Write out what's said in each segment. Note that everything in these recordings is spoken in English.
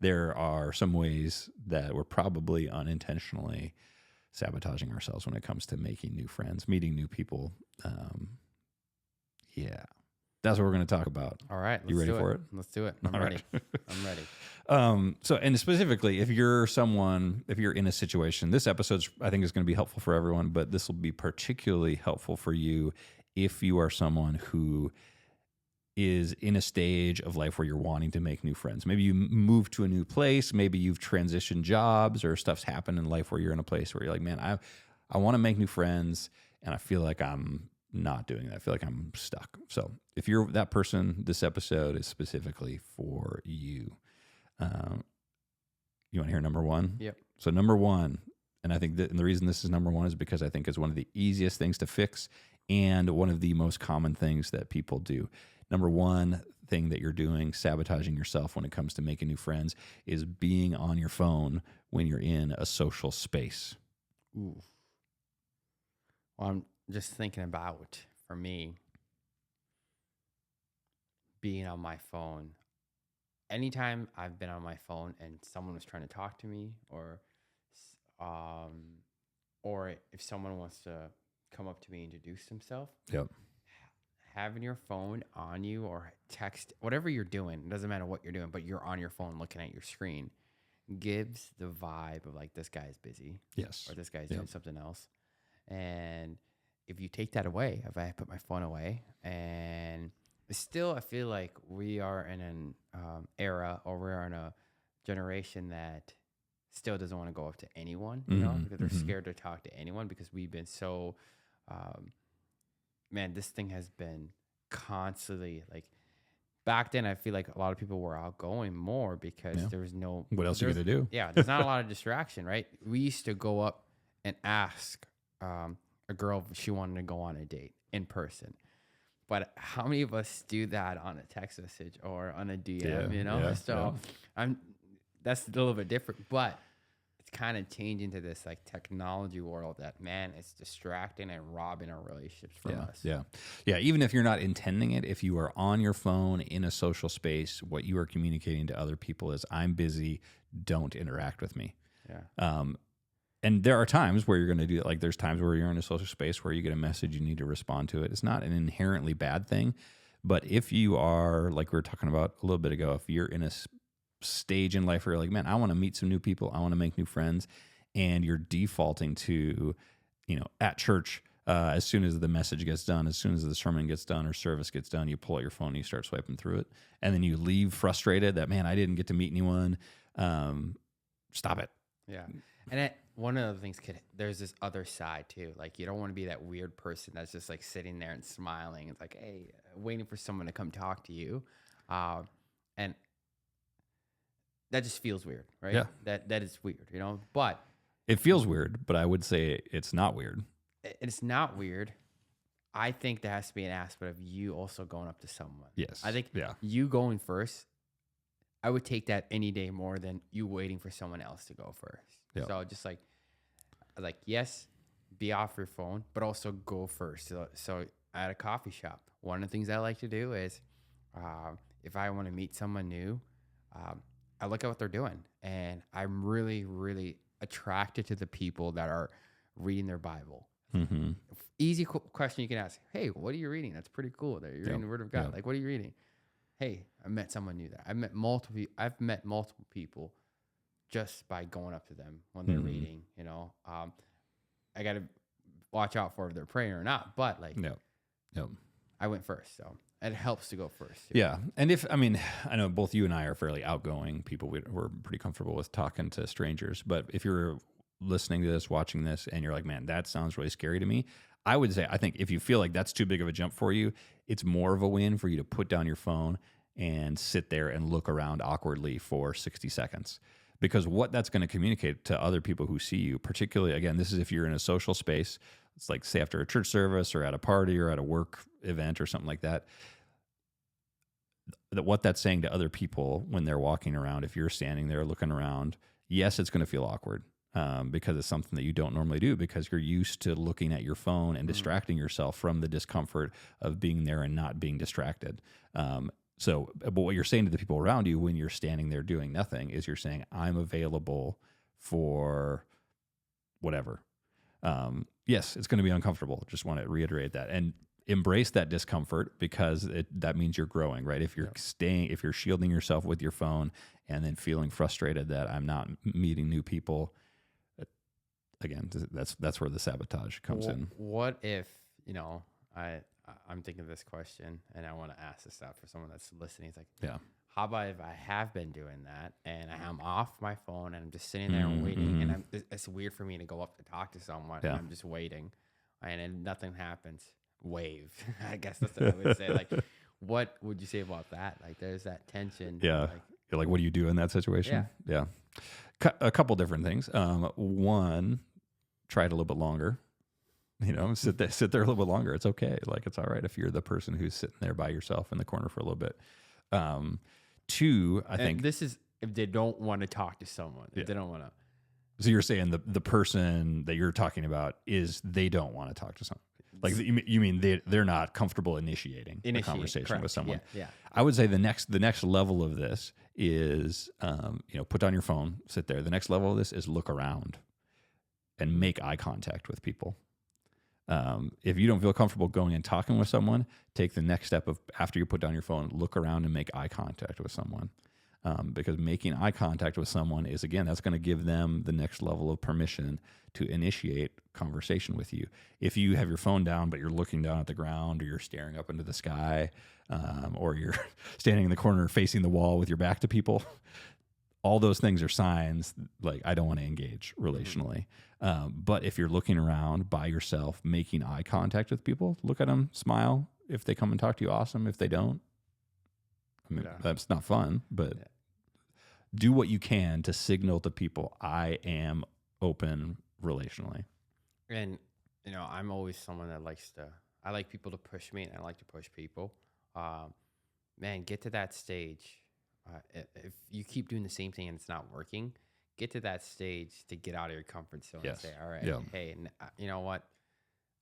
there are some ways that we're probably unintentionally sabotaging ourselves when it comes to making new friends, meeting new people. Yeah, that's what we're going to talk about. All right. You ready for it? Let's do it. I'm All ready. right. I'm ready. So, and specifically, if you're in a situation, this episode, I think, is going to be helpful for everyone, but this will be particularly helpful for you if you are someone who is in a stage of life where you're wanting to make new friends. Maybe you move to a new place. Maybe you've transitioned jobs, or stuff's happened in life where you're in a place where you're like, man, I want to make new friends, and I feel like I'm not doing that. I feel like I'm stuck. So if you're that person, this episode is specifically for you. You want to hear number one? Yep. So number one, and I think that, and the reason this is number one is because I think it's one of the easiest things to fix and one of the most common things that people do. Number one thing that you're doing, sabotaging yourself when it comes to making new friends, is being on your phone when you're in a social space. Ooh. Well, I'm just thinking about, for me, being on my phone. Anytime I've been on my phone and someone was trying to talk to me, or if someone wants to come up to me and introduce themselves, Yep. having your phone on you or text, whatever you're doing, it doesn't matter what you're doing, but you're on your phone looking at your screen, gives the vibe of like, this guy's busy. Yes. Or this guy's doing something else. And if you take that away, if I put my phone away, and still I feel like we are in an era, or we're in a generation that still doesn't want to go up to anyone, you know, because they're scared to talk to anyone, because we've been so, man, this thing has been constantly like, back then I feel like a lot of people were outgoing more because there was no, what else are you going to do? Yeah, there's not a lot of distraction, right? We used to go up and ask a girl if she wanted to go on a date in person. But how many of us do that on a text message or on a DM, you know? That's a little bit different, but it's kind of changing to this like technology world that, man, it's distracting and robbing our relationships from us. Yeah. Even if you're not intending it, if you are on your phone in a social space, what you are communicating to other people is, I'm busy, don't interact with me. Yeah. And there are times where you're going to do it. Like, there's times where you're in a social space where you get a message, you need to respond to it. It's not an inherently bad thing. But if you are, like we were talking about a little bit ago, if you're in a stage in life where you're like, man, I want to meet some new people, I want to make new friends, and you're defaulting to, at church, as soon as the message gets done, as soon as the sermon gets done or service gets done, you pull out your phone and you start swiping through it. And then you leave frustrated that, man, I didn't get to meet anyone. Stop it. Yeah. And one of the things, there's this other side too. Like, you don't want to be that weird person that's just like sitting there and smiling. It's like, hey, waiting for someone to come talk to you. And that just feels weird, right? Yeah. That is weird, but it feels weird, but I would say it's not weird. It's not weird. I think there has to be an aspect of you also going up to someone. Yes. I think you going first, I would take that any day more than you waiting for someone else to go first. Yep. So just like, yes, be off your phone, but also go first. So at a coffee shop, one of the things I like to do is, if I want to meet someone new, I look at what they're doing, and I'm really, really attracted to the people that are reading their Bible. Mm-hmm. Easy question you can ask. Hey, what are you reading? That's pretty cool. That you're reading the Word of God. Yep. Like, what are you reading? Hey, I met someone new there. I've met multiple people just by going up to them when they're reading. I got to watch out for if they're praying or not. But like, I went first, so it helps to go first. Too. Yeah, and I know both you and I are fairly outgoing people. We're pretty comfortable with talking to strangers. But if you're listening to this, watching this, and you're like, man, that sounds really scary to me, I would say, I think if you feel like that's too big of a jump for you, it's more of a win for you to put down your phone and sit there and look around awkwardly for 60 seconds. Because what that's going to communicate to other people who see you, particularly, again, this is if you're in a social space, it's like, say, after a church service or at a party or at a work event or something like that, that what that's saying to other people when they're walking around, if you're standing there looking around, yes, it's going to feel awkward. Because it's something that you don't normally do, because you're used to looking at your phone and distracting yourself from the discomfort of being there and not being distracted. but what you're saying to the people around you when you're standing there doing nothing is you're saying, I'm available for whatever. Yes, it's going to be uncomfortable. Just want to reiterate that and embrace that discomfort, because that means you're growing, right? If you're if you're shielding yourself with your phone and then feeling frustrated that I'm not meeting new people, again, that's where the sabotage comes in. What if, I'm thinking of this question and I want to ask this out for someone that's listening. It's like, how about if I have been doing that and I'm off my phone and I'm just sitting there and waiting, and it's weird for me to go up to talk to someone and I'm just waiting and then nothing happens. Wave. I guess that's what I would say. Like, what would you say about that? Like, there's that tension. Yeah. You're like, what do you do in that situation? Yeah. A couple different things. One, try it a little bit longer. Sit there a little bit longer. It's okay. Like, it's all right if you're the person who's sitting there by yourself in the corner for a little bit. Two, I think this is if they don't want to talk to someone. If they don't want to. So you're saying the person that you're talking about is they don't want to talk to someone. Like, you mean they're not comfortable initiating a conversation with someone. Yeah. I would say the next level of this is, put down your phone, sit there. The next level of this is look around and make eye contact with people. If you don't feel comfortable going and talking with someone, take the next step of, after you put down your phone, look around and make eye contact with someone. Because making eye contact with someone is, again, that's going to give them the next level of permission to initiate conversation with you. If you have your phone down, but you're looking down at the ground, or you're staring up into the sky, or you're standing in the corner facing the wall with your back to people, all those things are signs like, I don't want to engage relationally. But if you're looking around by yourself, making eye contact with people, look at them, smile. If they come and talk to you, awesome. If they don't, that's not fun, but do what you can to signal to people, I am open relationally. And, I'm always someone that I like people to push me, and I like to push people. Man, get to that stage. If you keep doing the same thing and it's not working, get to that stage to get out of your comfort zone and say, all right, hey, you know what?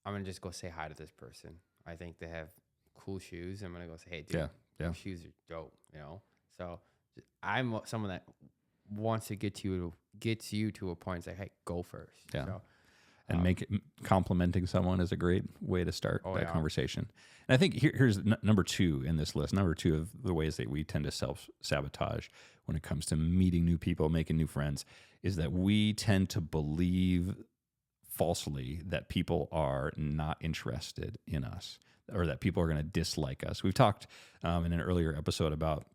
I'm going to just go say hi to this person. I think they have cool shoes. I'm going to go say, hey, dude, your shoes are dope, So I'm someone that wants to gets you to a point. It's like, hey, go first. Yeah. So, and complimenting someone is a great way to start that conversation. And I think here's number two in this list. Number two of the ways that we tend to self-sabotage when it comes to meeting new people, making new friends, is that we tend to believe falsely that people are not interested in us, or that people are going to dislike us. We've talked in an earlier episode about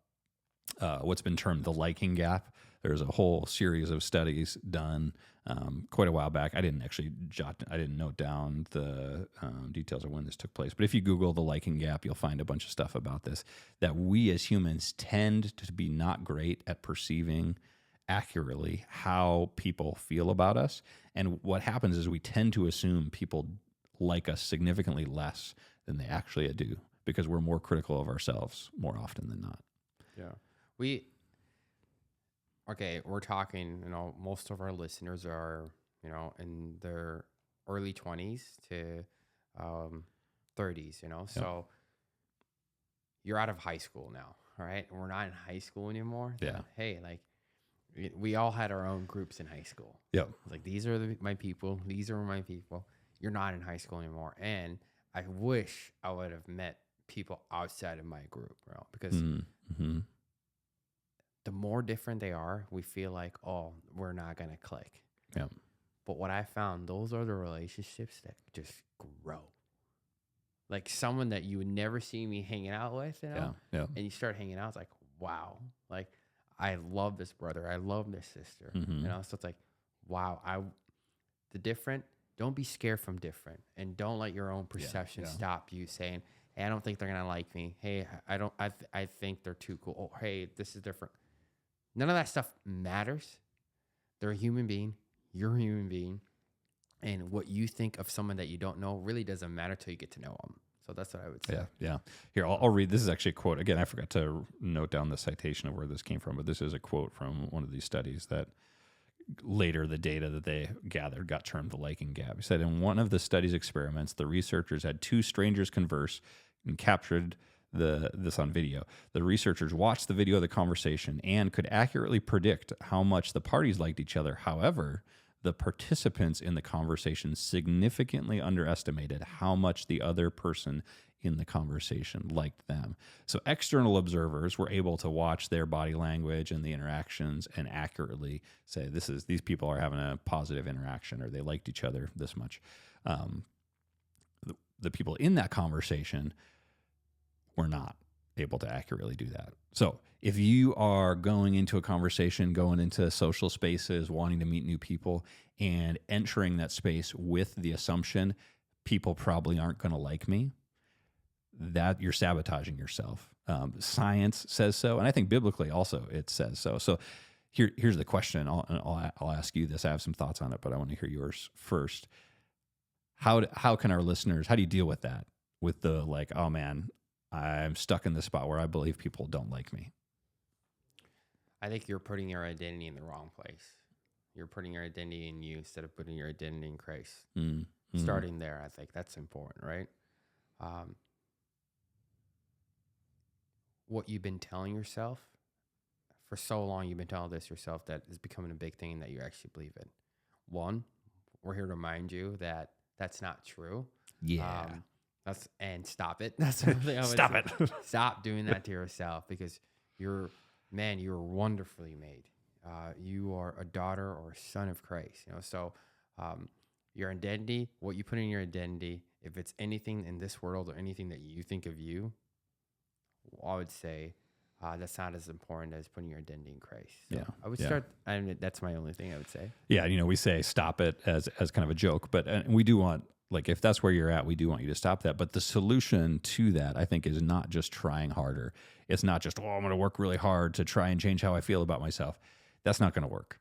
what's been termed the liking gap. There's a whole series of studies done quite a while back. I didn't note down the details of when this took place. But if you Google the liking gap, you'll find a bunch of stuff about this, that we as humans tend to be not great at perceiving accurately how people feel about us. And what happens is we tend to assume people like us significantly less than they actually do, because we're more critical of ourselves more often than not. Yeah. We're talking, most of our listeners are, in their early 20s to 30s, so you're out of high school now, all right? We're not in high school anymore. Yeah. Hey, we all had our own groups in high school. Yeah. Like, these are my people. These are my people. You're not in high school anymore. And I wish I would have met people outside of my group, bro, because the more different they are, we feel like, oh, we're not going to click. Yeah. But what I found, those are the relationships that just grow. Like, someone that you would never see me hanging out with, Yeah. and you start hanging out, it's like, wow. Like, I love this brother. I love this sister. So it's like, wow. Don't be scared from different, and don't let your own perception stop you saying, hey, I don't think they're going to like me. Hey, I think they're too cool. Oh, hey, this is different. None of that stuff matters. They're a human being. You're a human being. And what you think of someone that you don't know really doesn't matter till you get to know them. So that's what I would say. Yeah. Here, I'll read. This is actually a quote. Again, I forgot to note down the citation of where this came from, but this is a quote from one of these studies that later the data that they gathered got termed the liking gap. He said, in one of the study's experiments, the researchers had two strangers converse and captured this on video. The researchers watched the video of the conversation and could accurately predict how much the parties liked each other. However, the participants in the conversation significantly underestimated how much the other person in the conversation liked them. So external observers were able to watch their body language and the interactions and accurately say, these people are having a positive interaction, or they liked each other this much. The people in that conversation were not able to accurately do that. So if you are going into a conversation, going into social spaces, wanting to meet new people, and entering that space with the assumption people probably aren't going to like me, that you're sabotaging yourself. Science says so, and I think biblically also it says so. So here's the question. I'll ask you this. I have some thoughts on it, but I want to hear yours first. How can our listeners? How do you deal with that? With the like, oh man, I'm stuck in this spot where I believe people don't like me. I think you're putting your identity in the wrong place. You're putting your identity in you instead of putting your identity in Christ. Starting there, I think that's important, right? What you've been telling yourself for so long, you've been telling this yourself, that is becoming a big thing that you actually believe in. One, we're here to remind you that that's not true. Yeah. And stop it. That's something I would Stop say. it. Stop doing that to yourself, because you're wonderfully made. You are a daughter or a son of Christ. So your identity, what you put in your identity, if it's anything in this world or anything that you think of you, I would say that's not as important as putting your identity in Christ. So Yeah. I would start. I mean, that's my only thing I would say. Yeah. We say stop it as kind of a joke, but we do want, like, if that's where you're at, we do want you to stop that. But the solution to that, I think, is not just trying harder. It's not just, I'm going to work really hard to try and change how I feel about myself. That's not going to work.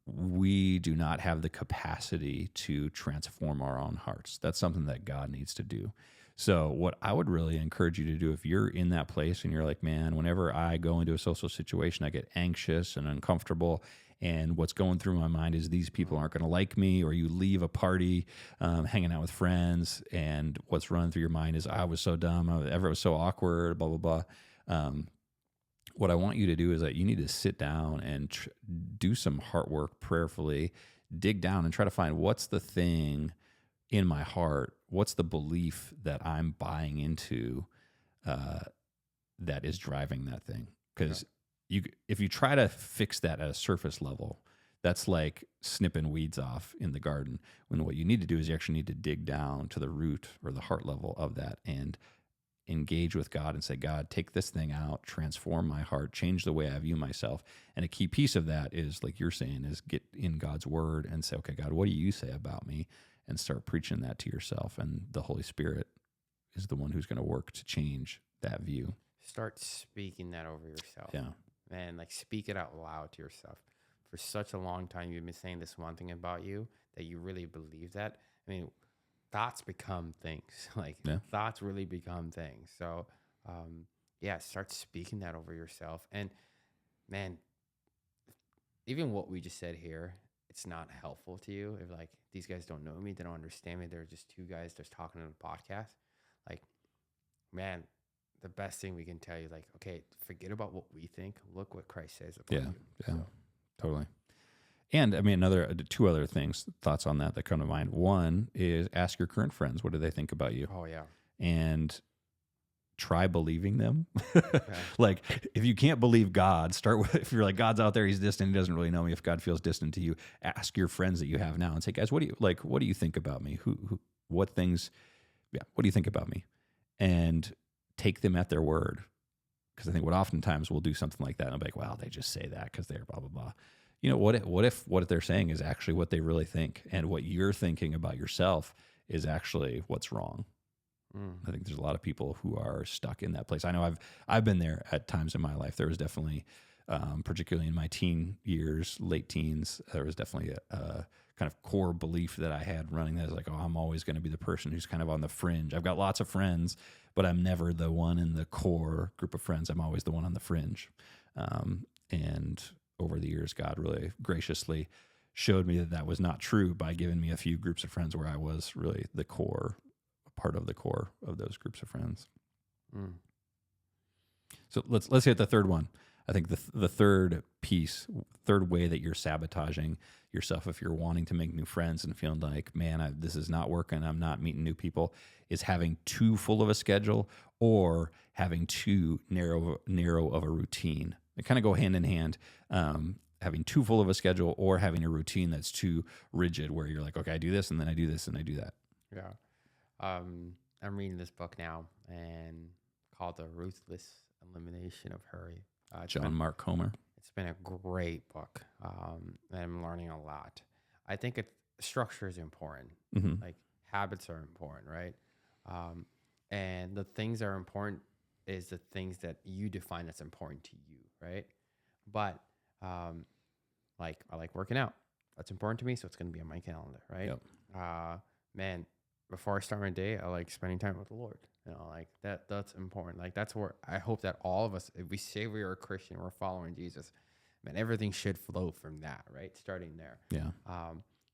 We do not have the capacity to transform our own hearts. That's something that God needs to do. So what I would really encourage you to do, if you're in that place and you're like, man, whenever I go into a social situation, I get anxious and uncomfortable, and what's going through my mind is these people aren't going to like me, or you leave a party, hanging out with friends, and what's running through your mind is, I was so dumb, it was so awkward, blah, blah, blah. What I want you to do is that you need to sit down and do some heart work prayerfully, dig down and try to find what's the thing in my heart, what's the belief that I'm buying into that is driving that thing. Because if you try to fix that at a surface level, that's like snipping weeds off in the garden, when what you need to do is you actually need to dig down to the root or the heart level of that and engage with God and say, God, take this thing out, transform my heart, change the way I view myself. And a key piece of that is, like you're saying, is get in God's word and say, okay, God, what do you say about me? And start preaching that to yourself. And the Holy Spirit is the one who's going to work to change that view. Start speaking that over yourself. Yeah. Man, like, speak it out loud to yourself. For such a long time, you've been saying this one thing about you that you really believe that. I mean, thoughts become things. Thoughts really become things. So, start speaking that over yourself. And man, even what we just said here, it's not helpful to you. If, like, these guys don't know me, they don't understand me, they're just two guys just talking on a podcast. Like, man, the best thing we can tell you, like, okay, forget about what we think. Look what Christ says about you. Yeah, totally. And I mean, two other thoughts on that come to mind. One is, ask your current friends, what do they think about you? Oh, yeah. And try believing them. Okay. Like, if you can't believe God, start with, if you're like, God's out there, he's distant, he doesn't really know me. If God feels distant to you, ask your friends that you have now and say, guys, what do you think about me? What do you think about me? And take them at their word. Because I think oftentimes we'll do something like that and I'll be like, well, they just say that because they're blah, blah, blah. What if what they're saying is actually what they really think, and what you're thinking about yourself is actually what's wrong? I think there's a lot of people who are stuck in that place. I know I've been there at times in my life. There was definitely, particularly in my teen years, late teens, there was definitely a kind of core belief that I had running that is like, I'm always going to be the person who's kind of on the fringe. I've got lots of friends, but I'm never the one in the core group of friends. I'm always the one on the fringe. And over the years, God really graciously showed me that was not true by giving me a few groups of friends where I was really the core, part of the core of those groups of friends. So let's hit the third one. I think the third piece, third way that you're sabotaging yourself if you're wanting to make new friends and feeling like, man, this is not working, I'm not meeting new people, is having too full of a schedule or having too narrow of a routine. They kind of go hand in hand. Having too full of a schedule or having a routine that's too rigid, where you're like, okay, I do this and then I do this and I do that. Yeah. I'm reading this book now and called The Ruthless Elimination of Hurry. John Mark Comer. It's been a great book, and I'm learning a lot. I think structure is important. Mm-hmm. Like habits are important, right? And the things that are important is the things that you define as important to you, right? But like I like working out. That's important to me, so it's going to be on my calendar, right? Yep. Man, before I start my day, I like spending time with the Lord. You know, like that's important. Like that's where I hope that all of us, if we say we are a Christian, we're following Jesus, man, everything should flow from that, right? Starting there. Yeah.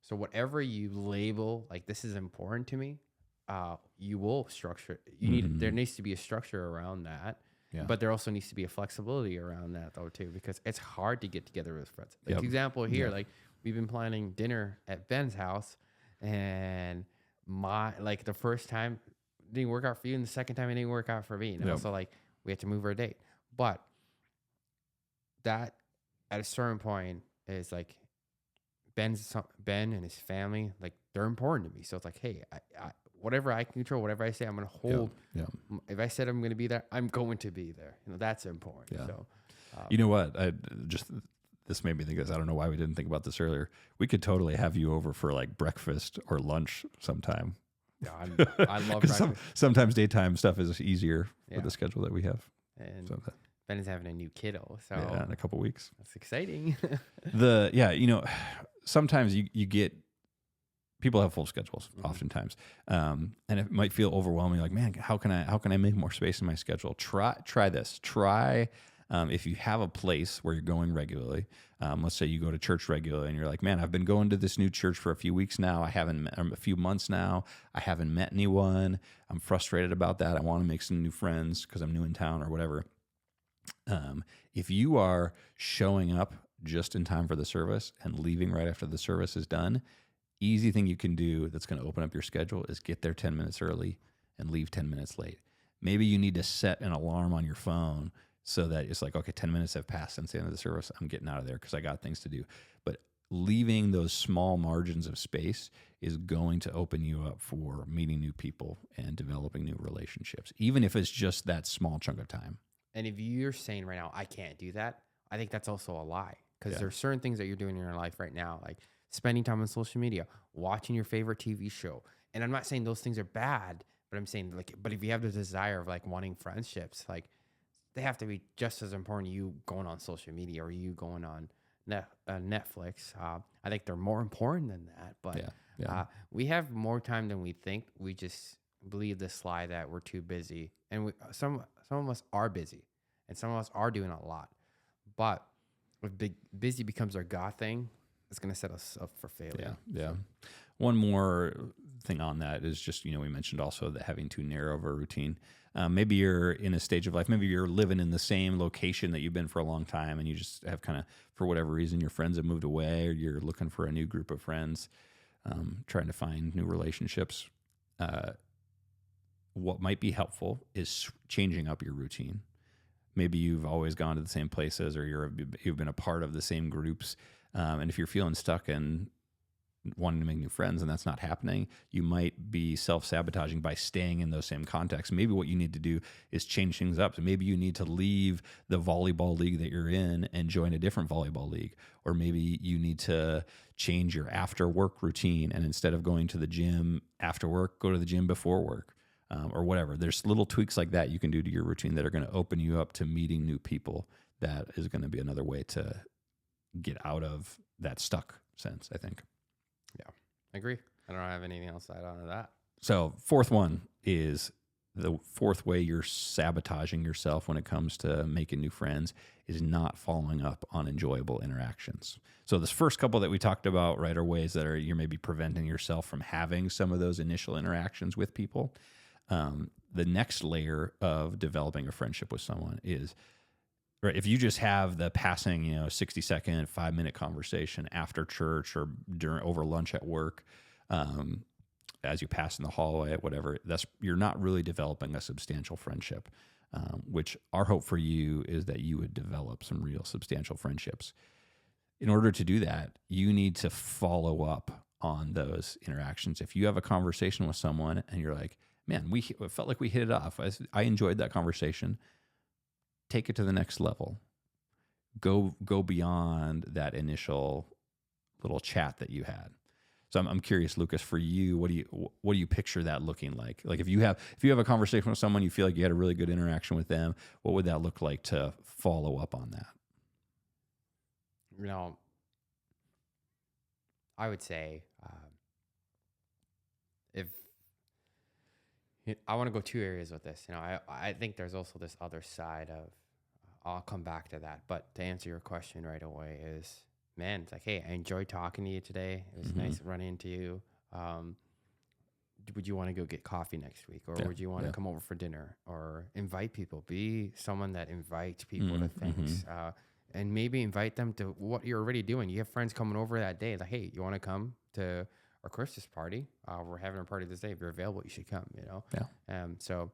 So whatever you label, like this is important to me, you will structure. There needs to be a structure around that. Yeah. But there also needs to be a flexibility around that though too, because it's hard to get together with friends. Like example here, like we've been planning dinner at Ben's house, and the first time didn't work out for you, and the second time it didn't work out for me. And also like we had to move our date. But that at a certain point is like Ben and his family, like they're important to me. So it's like, hey, I whatever I can control, whatever I say, I'm going to hold. Yeah. If I said I'm going to be there, I'm going to be there. You know, that's important. Yeah. So, you know what? This made me think of this. I don't know why we didn't think about this earlier. We could totally have you over for like breakfast or lunch sometime. Yeah, I love breakfast. Sometimes daytime stuff is easier for the schedule that we have. And Ben is having a new kiddo, so in a couple weeks. That's exciting. Sometimes you get people have full schedules oftentimes, and it might feel overwhelming. Like, man, how can I make more space in my schedule? Try this. If you have a place where you're going regularly, let's say you go to church regularly and you're like, man, I've been going to this new church for a few weeks now. A few months now. I haven't met anyone. I'm frustrated about that. I want to make some new friends because I'm new in town or whatever. If you are showing up just in time for the service and leaving right after the service is done, easy thing you can do that's going to open up your schedule is get there 10 minutes early and leave 10 minutes late. Maybe you need to set an alarm on your phone so that it's like, okay, 10 minutes have passed since the end of the service. I'm getting out of there because I got things to do. But leaving those small margins of space is going to open you up for meeting new people and developing new relationships, even if it's just that small chunk of time. And if you're saying right now, I can't do that, I think that's also a lie, because there's certain things that you're doing in your life right now, like spending time on social media, watching your favorite TV show. And I'm not saying those things are bad, but I'm saying but if you have the desire of like wanting friendships, like they have to be just as important to you going on social media or you going on Netflix. I think they're more important than that, but we have more time than we think. We just believe this lie that we're too busy, and some of us are busy and some of us are doing a lot, but if busy becomes our God thing, it's going to set us up for failure. Yeah. One more thing on that is just, we mentioned also that having too narrow of a routine. Maybe you're in a stage of life, maybe you're living in the same location that you've been for a long time, and you just have kind of, for whatever reason, your friends have moved away, or you're looking for a new group of friends, trying to find new relationships. What might be helpful is changing up your routine. Maybe you've always gone to the same places, or you've been a part of the same groups. And if you're feeling stuck and wanting to make new friends and that's not happening, you might be self-sabotaging by staying in those same contexts. Maybe what you need to do is change things up. So maybe you need to leave the volleyball league that you're in and join a different volleyball league. Or maybe you need to change your after work routine, and instead of going to the gym after work, go to the gym before work. Or whatever. There's little tweaks like that you can do to your routine that are going to open you up to meeting new people. That is going to be another way to get out of that stuck sense, I think. Yeah, I agree. I don't have anything else to add on to that. So fourth one is the fourth way you're sabotaging yourself when it comes to making new friends is not following up on enjoyable interactions. So this first couple that we talked about, right, are ways that you're maybe preventing yourself from having some of those initial interactions with people. the next layer of developing a friendship with someone is, right, if you just have the passing, 60-second, 5-minute conversation after church or over lunch at work, as you pass in the hallway, whatever, you're not really developing a substantial friendship. Which our hope for you is that you would develop some real substantial friendships. In order to do that, you need to follow up on those interactions. If you have a conversation with someone and you're like, man, it felt like we hit it off. I enjoyed that conversation. Take it to the next level. Go beyond that initial little chat that you had. So I'm curious, Lucas, for you, what do you picture that looking like? Like if you have a conversation with someone, you feel like you had a really good interaction with them, what would that look like to follow up on that? I would say if I want to go two areas with this, I think there's also this other side of, I'll come back to that. But to answer your question right away is, man, it's like, hey, I enjoyed talking to you today. It was nice running into you. Would you want to go get coffee next week? Or would you want to come over for dinner? Or invite people. Be someone that invites people to things. And maybe invite them to what you're already doing. You have friends coming over that day. Like, hey, you want to come to our Christmas party? We're having a party this day. If you're available, you should come, Yeah. So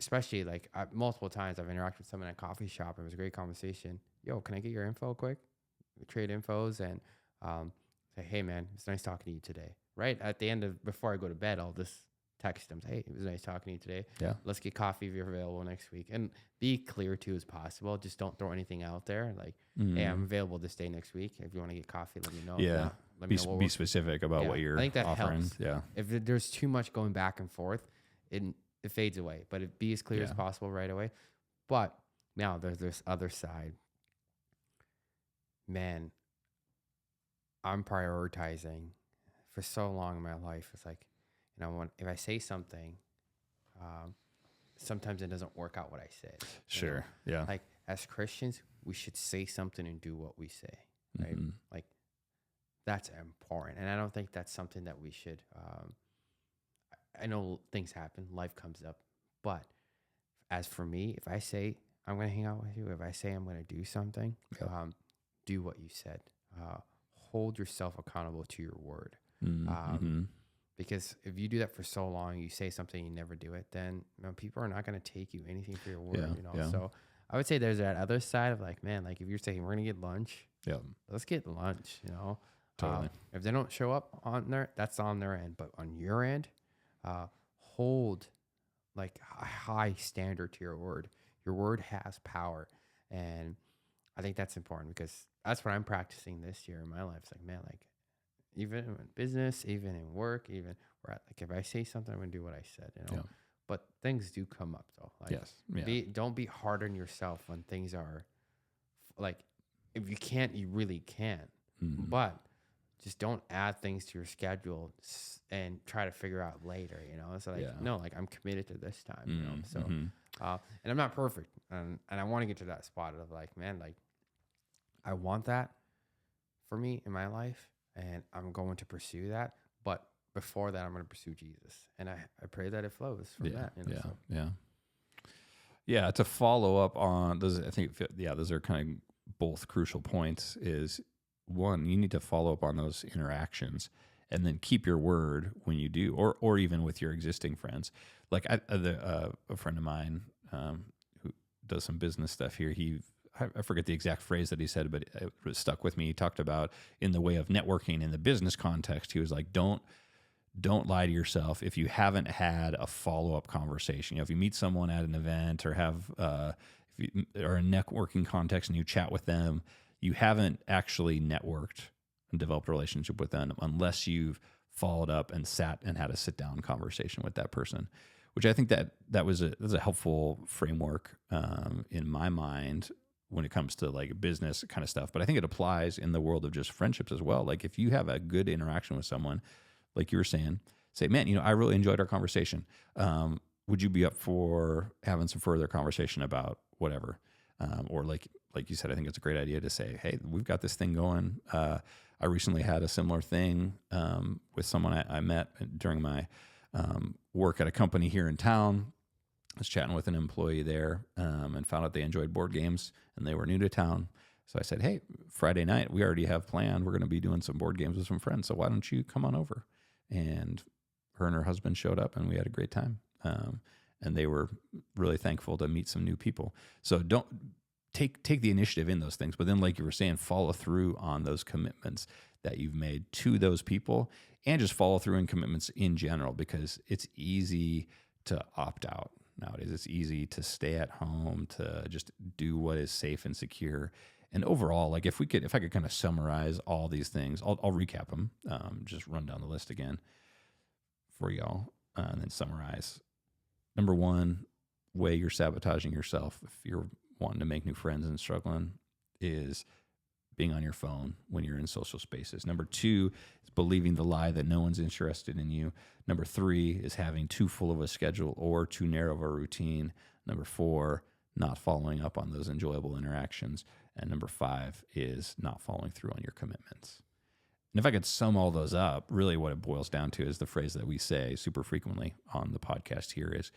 especially like multiple times I've interacted with someone at a coffee shop. It was a great conversation. Yo, can I get your info quick? We trade infos and say, hey man, it's nice talking to you today. Right at the end of, before I go to bed, I'll just text them, say, hey, it was nice talking to you today. Yeah. Let's get coffee if you're available next week. And be clear too as possible. Just don't throw anything out there. Like, hey, I'm available this day next week. If you want to get coffee, let me know. Yeah. Let me know be specific about what you're I think that offering. helps. Yeah. If there's too much going back and forth, it fades away. But be as clear as possible right away. But now there's this other side. Man, I'm prioritizing for so long in my life. It's like, if I say something, sometimes it doesn't work out what I said. Sure. Yeah. Like as Christians, we should say something and do what we say, right? Like that's important. And I don't think that's something that we should, I know things happen, life comes up, but as for me, if I say I'm going to hang out with you, if I say I'm going to do something, do what you said. Hold yourself accountable to your word. Because if you do that for so long, you say something, you never do it, then people are not going to take you anything for your word. So I would say there's that other side of like, man, like if you're saying we're going to get lunch, let's get lunch. Totally. If they don't show up on there, that's on their end. But on your end, hold like a high standard to your word. Your word has power, and I think that's important because that's what I'm practicing this year in my life. It's like, man, like even in business, even in work, even where like if I say something, I'm gonna do what I said, But things do come up though. Like, yes. Yeah. Don't be hard on yourself when things are like, if you can't, you really can't. But just don't add things to your schedule and try to figure out later. It's like no, like I'm committed to this time. So and I'm not perfect, and I want to get to that spot of like, man, like I want that for me in my life, and I'm going to pursue that. But before that, I'm going to pursue Jesus, and I pray that it flows from that. Yeah. To follow up on those, I think those are kind of both crucial points. Is one, you need to follow up on those interactions, and then keep your word when you do, or even with your existing friends. Like a friend of mine who does some business stuff here, I forget the exact phrase that he said, but it stuck with me. He talked about in the way of networking in the business context. He was like, don't lie to yourself if you haven't had a follow-up conversation. If you meet someone at an event or have if you are in a networking context and you chat with them, you haven't actually networked and developed a relationship with them unless you've followed up and sat and had a sit-down conversation with that person, which I think that was a helpful framework in my mind when it comes to like business kind of stuff. But I think it applies in the world of just friendships as well. Like if you have a good interaction with someone, like you were saying, say, man, I really enjoyed our conversation. Would you be up for having some further conversation about whatever? Or like you said, I think it's a great idea to say, hey, we've got this thing going. I recently had a similar thing with someone I met during my work at a company here in town. was chatting with an employee there and found out they enjoyed board games and they were new to town. So I said, hey, Friday night, we already have planned. We're going to be doing some board games with some friends. So why don't you come on over? And her husband showed up and we had a great time. And they were really thankful to meet some new people. So don't take the initiative in those things. But then, like you were saying, follow through on those commitments that you've made to those people, and just follow through in commitments in general, because it's easy to opt out nowadays. It's easy to stay at home, to just do what is safe and secure. And overall, like if I could kind of summarize all these things, I'll recap them, just run down the list again for y'all, and then summarize. Number one way you're sabotaging yourself if you're wanting to make new friends and struggling is being on your phone when you're in social spaces. Number two is believing the lie that no one's interested in you. Number three is having too full of a schedule or too narrow of a routine. Number four, not following up on those enjoyable interactions. And number five is not following through on your commitments. And if I could sum all those up, really what it boils down to is the phrase that we say super frequently on the podcast here is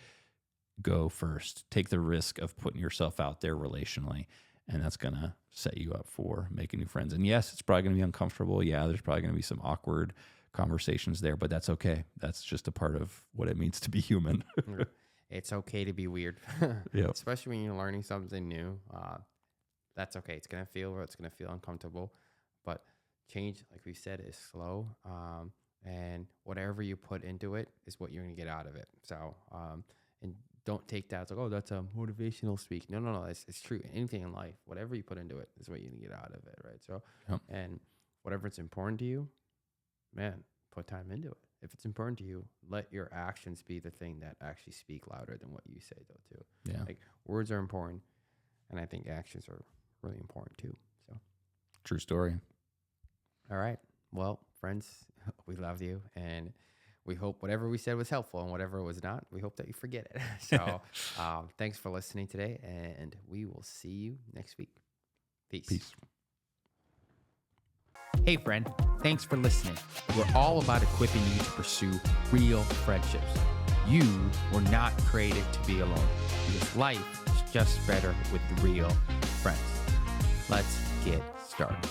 go first. Take the risk of putting yourself out there relationally, and that's going to set you up for making new friends. And yes, it's probably going to be uncomfortable. Yeah, there's probably going to be some awkward conversations there, but that's okay. That's just a part of what it means to be human. It's okay to be weird, Yep. especially when you're learning something new. That's okay. It's going to feel uncomfortable, but change, like we said, is slow. And whatever you put into it is what you're going to get out of it. So, and don't take that as like, oh, that's a motivational speak. No. It's true. Anything in life, whatever you put into it is what you're going to get out of it. Right. So, Yep. And whatever it's important to you, man, put time into it. If it's important to you, let your actions be the thing that actually speak louder than what you say, though, too. Yeah. Like words are important, and I think actions are really important too. So, True story. all right. Well, friends, we love you, and we hope whatever we said was helpful, and whatever was not, we hope that you forget it. So, thanks for listening today, and we will see you next week. Peace. Hey, friend, thanks for listening. We're all about equipping you to pursue real friendships. You were not created to be alone, because life is just better with real friends. Let's get started.